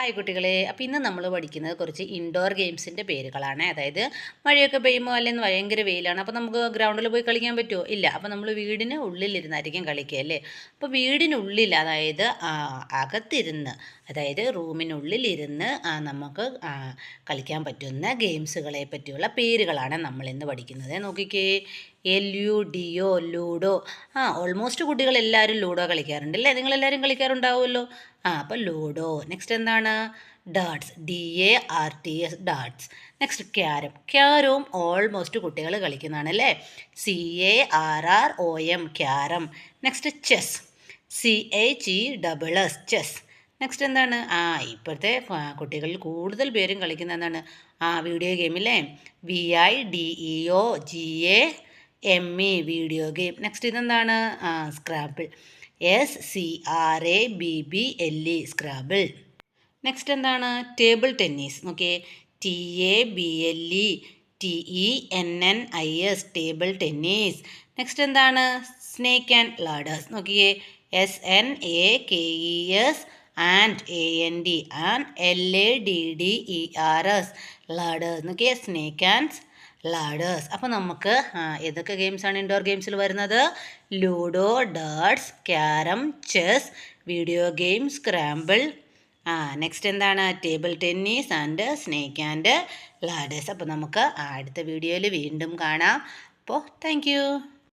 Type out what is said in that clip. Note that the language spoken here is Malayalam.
ഹായ് കുട്ടികളെ, അപ്പോൾ ഇന്ന് നമ്മൾ പഠിക്കുന്നത് കുറച്ച് ഇൻഡോർ ഗെയിംസിൻ്റെ പേരുകളാണ്. അതായത് മഴയൊക്കെ പെയ്യുമ്പോൾ അല്ലെങ്കിൽ ഭയങ്കര വെയിലാണ്, അപ്പോൾ നമുക്ക് ഗ്രൗണ്ടിൽ പോയി കളിക്കാൻ പറ്റുമോ? ഇല്ല. അപ്പോൾ നമ്മൾ വീടിന് ഉള്ളിലിരുന്നായിരിക്കും കളിക്കുക അല്ലേ. അപ്പോൾ വീടിനുള്ളിൽ, അതായത് അകത്തിരുന്ന്, അതായത് റൂമിനുള്ളിലിരുന്ന് നമുക്ക് കളിക്കാൻ പറ്റുന്ന ഗെയിംസുകളെ പറ്റിയുള്ള പേരുകളാണ് നമ്മളിന്ന് പഠിക്കുന്നത്. നോക്കിക്കേ, LUDO, ലൂഡോ. ഓൾമോസ്റ്റ് കുട്ടികളെല്ലാവരും ലൂഡോ കളിക്കാറുണ്ട് അല്ലേ? നിങ്ങളെല്ലാവരും കളിക്കാറുണ്ടാവുമല്ലോ. അപ്പോൾ ലൂഡോ. നെക്സ്റ്റ് എന്താണ്? Darts, DARTS, darts. Next carrom almost കുട്ടികൾ കളിക്കുന്നതാണ് അല്ലേ. CARROM, carrom. Next chess, CHESS, chess. Next എന്താണ്? ഇപ്പോഴത്തെ കുട്ടികളിൽ കൂടുതൽ പേരും കളിക്കുന്ന എന്താണ്? വീഡിയോ ഗെയിമില്ലേ, VIDEO വീഡിയോ ഗെയിം. നെക്സ്റ്റ് ഇതെന്താണ്? Scrabble, SCRABBLE, scrabble. നെക്സ്റ്റ് എന്താണ്? Table tennis. നോക്കിയേ, TABLE ടേബിൾ ടെന്നീസ്. നെക്സ്റ്റ് എന്താണ്? Snake and ladders. നോക്കിയേ, SNAKES AND LADDERS, ലാഡേഴ്സ്. നോക്കിയേ, സ്നേക്ക് ആൻഡ് ലാഡേഴ്സ്. അപ്പോൾ നമുക്ക് ഏതൊക്കെ ഗെയിംസാണ് ഇൻഡോർ ഗെയിംസിൽ വരുന്നത്? Ludo, darts, carrom, chess, video game, scrabble. Next എന്താണ്? Table tennis and snake and ladders. അപ്പോൾ നമുക്ക് അടുത്ത വീഡിയോയിൽ വീണ്ടും കാണാം. അപ്പോൾ താങ്ക് യു.